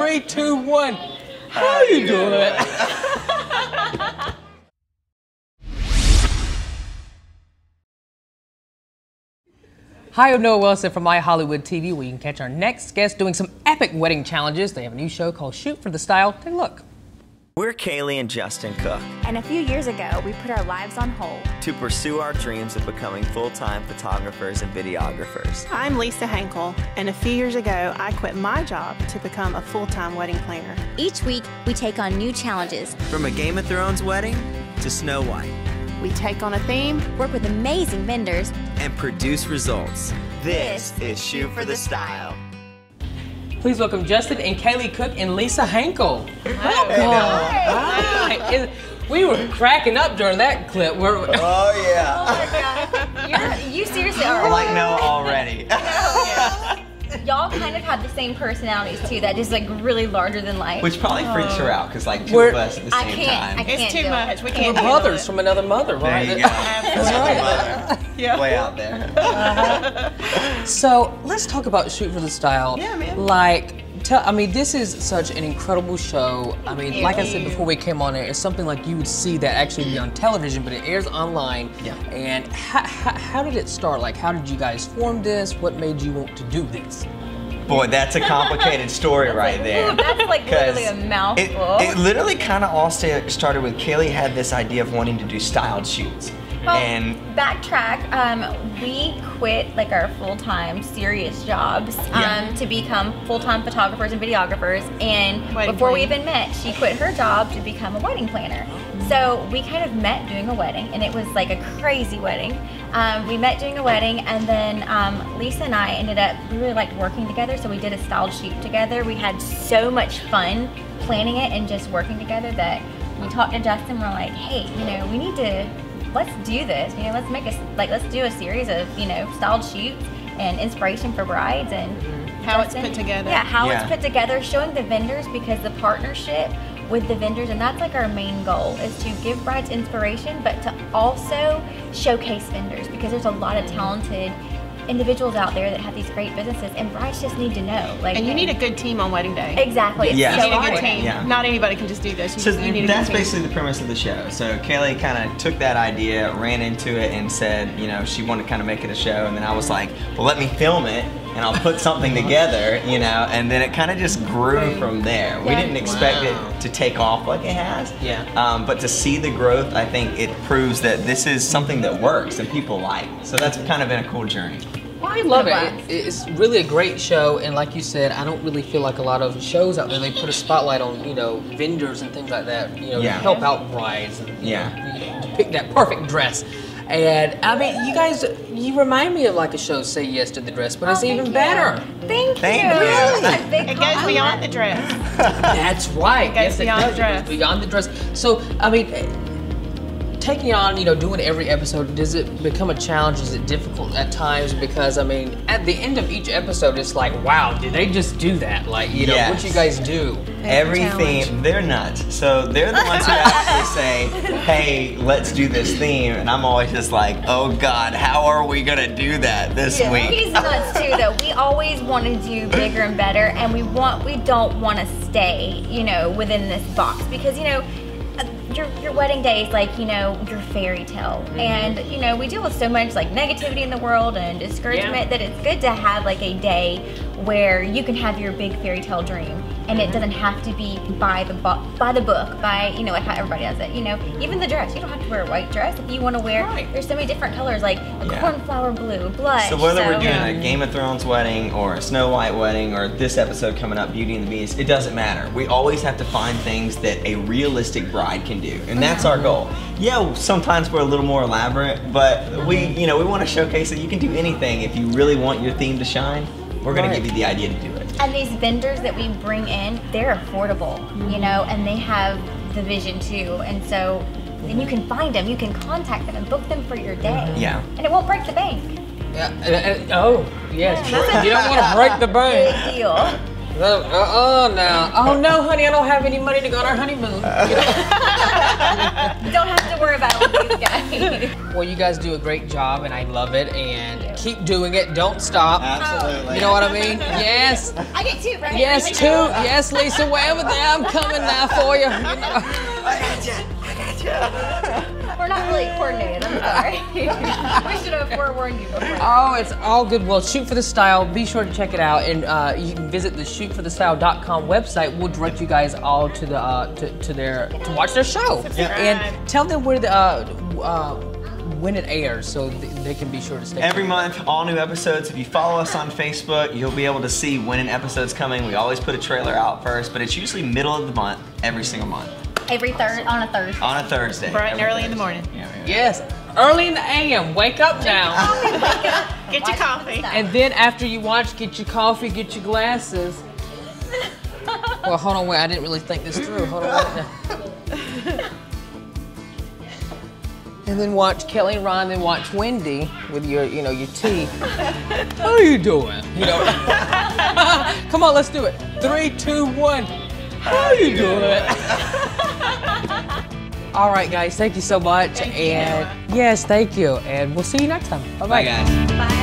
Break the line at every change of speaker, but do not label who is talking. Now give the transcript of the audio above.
3, 2, 1. How are you doing? Hi, I'm Noah Wilson from My Hollywood TV, where you can catch our next guest doing some epic wedding challenges. They have a new show called Shoot for the Style. Take a look.
We're Calie and Justin Cook.
And a few years ago, we put our lives on hold
to pursue our dreams of becoming full-time photographers and videographers.
I'm Lisa Hankal, and a few years ago, I quit my job to become a full-time wedding planner.
Each week, we take on new challenges.
From a Game of Thrones wedding to Snow White.
We take on a theme,
work with amazing vendors,
and produce results. This is Shoot for the Style.
Please welcome Justin and Calie Cook and Lisa Hankal. Hi. We were cracking up during that clip.
Oh, yeah.
Oh, my God. You seriously are.
I like Noah already.
Y'all kind of have the same personalities, too. That just, like, really larger than life.
Which probably freaks her out, because, like, two of us at the same time.
It's too much. We can't
We're brothers from another mother, right?
There you go. That's right. Yeah. Way out there.
So, let's talk about Shoot for the Style.
Yeah, man.
I mean, this is such an incredible show. I mean, like I said before we came on air, it's something like you would see that actually be on television, but it airs online.
Yeah.
And how did it start? Like, how did you guys form this? What made you want to do this?
Boy, that's a complicated story right there.
That's like literally a mouthful.
It literally kind of all started with Calie had this idea of wanting to do styled shoots.
Well,
and
backtrack, we quit like our full-time serious jobs to become full-time photographers and videographers, and before we even met, she quit her job to become a wedding planner. So we kind of met doing a wedding, and it was like a crazy wedding. We met doing a wedding, and then Lisa and I we really liked working together, so we did a styled shoot together. We had so much fun planning it and just working together that we talked to Justin. We're like, hey, we need to, let's do this. Let's do a series of, styled shoots and inspiration for brides and
how it's put together.
Yeah, how it's put together, showing the vendors, because the partnership with the vendors, and that's like our main goal, is to give brides inspiration, but to also showcase vendors, because there's a lot of talented individuals out there that have these great businesses, and brides just need to know. And
you need a good team on wedding day.
Exactly.
Yeah.
You need a good team. Yeah. Not anybody can just do this.
So that's basically the premise of the show. So Calie kind of took that idea, ran into it, and said, she wanted to kind of make it a show, and then I was like, well, let me film it, and I'll put something together, and then it kind of just grew from there. We didn't expect it to take off like it has.
Yeah.
But to see the growth, I think it proves that this is something that works and people like. So that's kind of been a cool journey.
Well, I love it. It's really a great show, and like you said, I don't really feel like a lot of shows out there, they put a spotlight on, vendors and things like that, to help out brides and to pick that perfect dress. And I mean, you remind me of like a show, Say Yes to the Dress, but it's even better.
Thank you.
It goes beyond the dress.
That's right.
It goes beyond the dress.
It goes beyond the dress. So, I mean, taking on, doing every episode, does it become a challenge? Is it difficult at times? Because, I mean, at the end of each episode, it's like, wow, did they just do that? Like, what you guys do?
Everything, they're nuts. So they're the ones who actually say, hey, let's do this theme. And I'm always just like, oh God, how are we gonna do that this week?
He's nuts too, though. We always want to do bigger and better, and we don't want to stay, within this box, because, your wedding day is like, your fairy tale. And, we deal with so much like negativity in the world and discouragement that it's good to have like a day where you can have your big fairy tale dream. And it doesn't have to be by the book, by, like how everybody does it. Even the dress, you don't have to wear a white dress if you want to wear, there's so many different colors, like a cornflower blue, blush.
So whether we're doing a Game of Thrones wedding or a Snow White wedding or this episode coming up, Beauty and the Beast, it doesn't matter. We always have to find things that a realistic bride can do. And that's our goal. Yeah, sometimes we're a little more elaborate, but we want to showcase that you can do anything. If you really want your theme to shine, we're going to give you the idea to do it.
And these vendors that we bring in, they're affordable, and they have the vision too. And so then you can find them, you can contact them and book them for your day.
Yeah.
And it won't break the bank.
Yeah. Oh, yes. You don't want to break the bank.
Big deal.
Now. Oh no, honey, I don't have any money to go on our honeymoon.
You don't have to worry about it with these guys.
Well, you guys do a great job, and I love it. And keep doing it. Don't stop.
Absolutely.
You know what I mean? Yes.
I get 2, right?
Yes, 2. Yes, Lisa, wherever there, I'm coming now for you. You know.
I got you.
We're not really coordinated. I'm sorry. We should have forewarned you before.
Oh, it's all good. Well, Shoot for the Style. Be sure to check it out, and you can visit the shootforthestyle.com website. We'll direct you guys all to the to watch their show.
Yeah.
And tell them where the when it airs, so they can be sure to stay.
Every month, all new episodes. If you follow us on Facebook, you'll be able to see when an episode's coming. We always put a trailer out first, but it's usually middle of the month, every single month.
On a Thursday.
On a Thursday.
Bright and early in the morning.
Yeah.
Yes, early in the AM. Wake up now.
Get your coffee.
And then after you watch, get your coffee, get your glasses. Well, hold on, wait. I didn't really think this through. Hold on, wait. And then watch Kelly and Ron, then watch Wendy with your tea. How are you doing? You know. Come on, let's do it. 3, 2, 1. How are you doing? All right, guys. Thank you so much.
Thank
you. Yes, thank you. And we'll see you next time. Bye-bye.
Bye, guys.
Bye.